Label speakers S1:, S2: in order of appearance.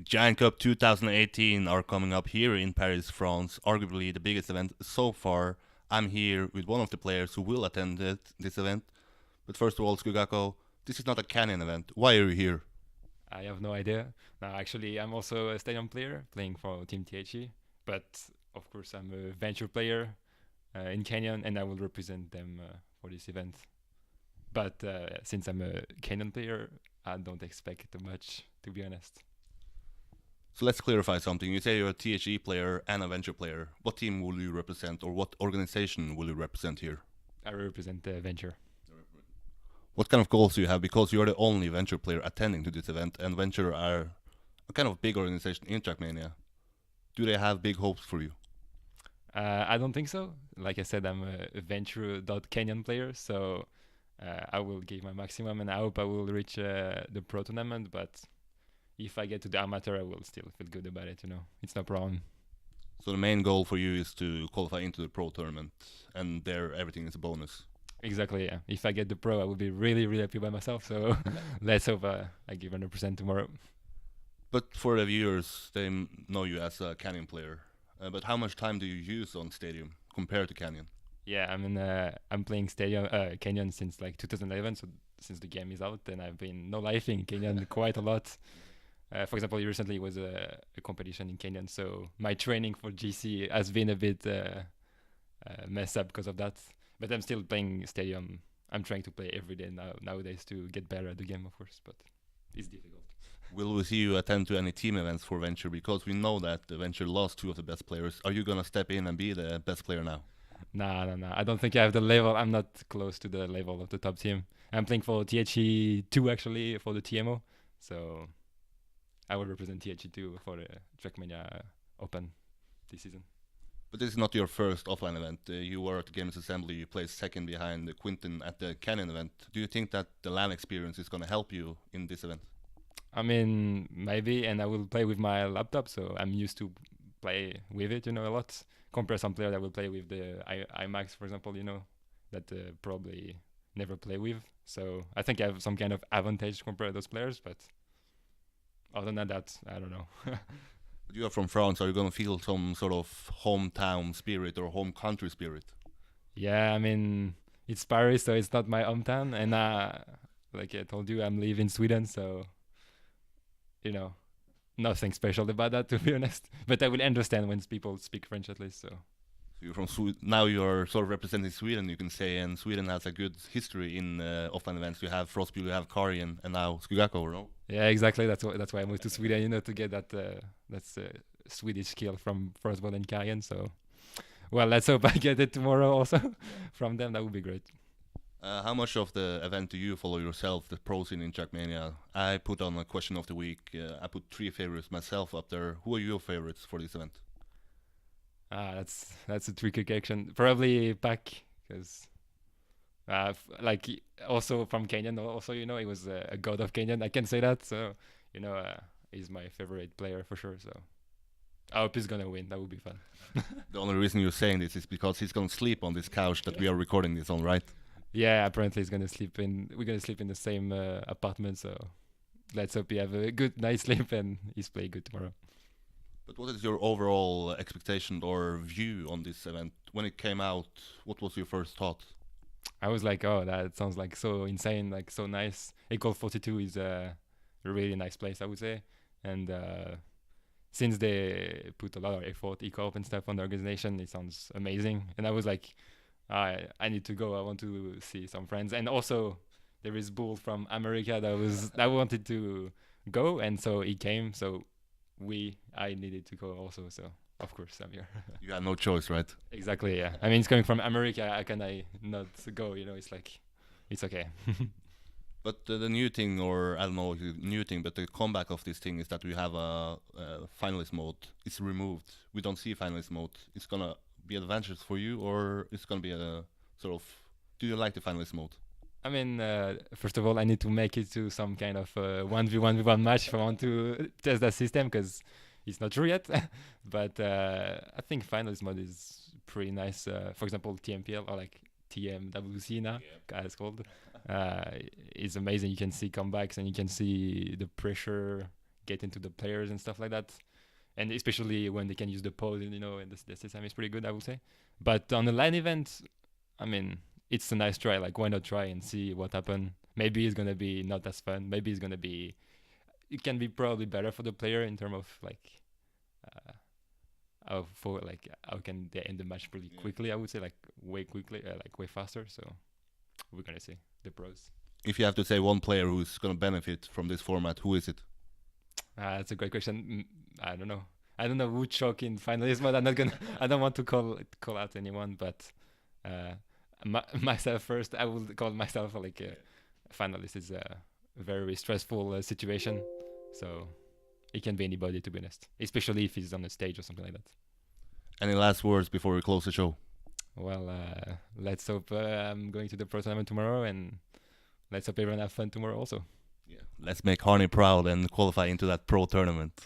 S1: Giant Cup 2018 are coming up here in Paris, France, arguably the biggest event so far. I'm here with one of the players who will attend this event. But first of all, Skuggaco, this is not a Canyon event. Why are you here?
S2: I have no idea. No, actually, I'm also a stadium player playing for Team THE, but of course, I'm a venture player in Canyon, and I will represent them for this event. But since I'm a Canyon player, I don't expect much, to be honest.
S1: So let's clarify something. You say you're a THE player and a venture player. What team will you represent, or what organization will you represent here?
S2: I represent the venture.
S1: What kind of goals do you have? Because you are the only venture player attending to this event, and venture are a kind of big organization in Trackmania. Do they have big hopes for you?
S2: I don't think so. Like I said, I'm a venture.canyon player, so I will give my maximum, and I hope I will reach the pro tournament. But if I get to the amateur, I will still feel good about it. It's no problem.
S1: So the main goal for you is to qualify into the pro tournament, and there everything is a bonus.
S2: Exactly. Yeah. If I get the pro, I will be really, really happy by myself. So let's hope I give 100% tomorrow.
S1: But for the viewers, they know you as a Canyon player. But how much time do you use on Stadium compared to Canyon?
S2: Yeah, I'm playing Stadium Canyon since like 2011, so since the game is out, and I've been no lifing Canyon quite a lot. For example, recently was a competition in Canyon, so my training for GC has been a bit messed up because of that. But I'm still playing Stadium. I'm trying to play every day nowadays to get better at the game, of course, but it's difficult.
S1: Will we see you attend to any team events for Venture? Because we know that the Venture lost two of the best players. Are you gonna step in and be the best player now?
S2: Nah, no, no. I don't think I have the level. I'm not close to the level of the top team. I'm playing for THE2 actually for the TMO, so I will represent THE2 for the Trackmania Open this season.
S1: But this is not your first offline event. You were at the Games Assembly. You placed second behind Quinton at the Canyon event. Do you think that the LAN experience is gonna help you in this event?
S2: I mean, maybe, and I will play with my laptop, so I'm used to play with it, a lot. Compare some player that will play with the IMAX, for example, that probably never play with. So I think I have some kind of advantage compared to those players, but other than that, I don't know.
S1: But you are from France. Are you gonna feel some sort of hometown spirit or home country spirit?
S2: Yeah, I mean, it's Paris, so it's not my hometown, and like I told you, I'm living in Sweden, so you know, nothing special about that, to be honest. But I will understand when people speak French at least. So
S1: So you're from now. You are sort of representing Sweden, you can say, and Sweden has a good history in offline events. You have Frostbill, you have Kari, and now Skuggaco, no?
S2: yeah, exactly. That's why I moved to Sweden, to get that's Swedish skill from Frostball and Kayan. So well, let's hope I get it tomorrow also from them. That would be great.
S1: How much of the event do you follow yourself, the pro scene in Trackmania? I put on a question of the week. I put three favorites myself up there. Who are your favorites for this event?
S2: That's a tricky question. Probably Pac, because like also from Kenyan. Also, he was a god of Kenyan. I can say that. So he's my favorite player for sure. So I hope he's gonna win. That would be fun.
S1: The only reason you're saying this is because he's gonna sleep on this couch that we are recording this on, right?
S2: Yeah, apparently he's gonna sleep in. We're gonna sleep in the same apartment. So let's hope he have a good night's sleep and he's play good tomorrow.
S1: But what is your overall expectation or view on this event? When it came out, what was your first thought?
S2: I was like, oh, that sounds like so insane, like so nice. Equal 42 is a really nice place, I would say. And since they put a lot of effort, E-corp and stuff on the organization, it sounds amazing. And I was like, I need to go. I want to see some friends. And also, there is Bull from America that wanted to go, and so he came. So I needed to go also. So of course I'm here.
S1: You had no choice, right?
S2: Exactly. Yeah. I mean, it's coming from America. How can I not go? It's like, it's okay.
S1: But the new thing, or I don't know if it's a new thing, but the comeback of this thing is that we have a finalist mode. It's removed. We don't see finalist mode. It's gonna be advantageous for you, or it's gonna be a sort of. Do you like the finalist mode?
S2: I mean, first of all, I need to make it to some kind of 1v1 match if I want to test that system because it's not true yet. But I think finalist mode is pretty nice. For example, TMPL or like TMWC now, it's called. Uh, it's amazing. You can see comebacks and you can see the pressure get into the players and stuff like that. And especially when they can use the pause, and the system is pretty good, I would say. But on the line event, I mean, it's a nice try. Like, why not try and see what happens? Maybe it's gonna be not as fun. Maybe it's gonna be. It can be probably better for the player in terms of like, how can they end the match really quickly? I would say like way quickly, like way faster. So we're gonna see the pros.
S1: If you have to say one player who's gonna benefit from this format, who is it?
S2: That's a great question. I don't know. I don't know who choke in finalists, but I'm not gonna. I don't want to call out anyone, but myself first. I will call myself like a finalist. Is a very stressful situation, so it can be anybody, to be honest. Especially if he's on a stage or something like that.
S1: Any last words before we close the show?
S2: Well, let's hope I'm going to the pro tournament tomorrow, and let's hope everyone have fun tomorrow also.
S1: Yeah. Let's make Harney proud and qualify into that pro tournament.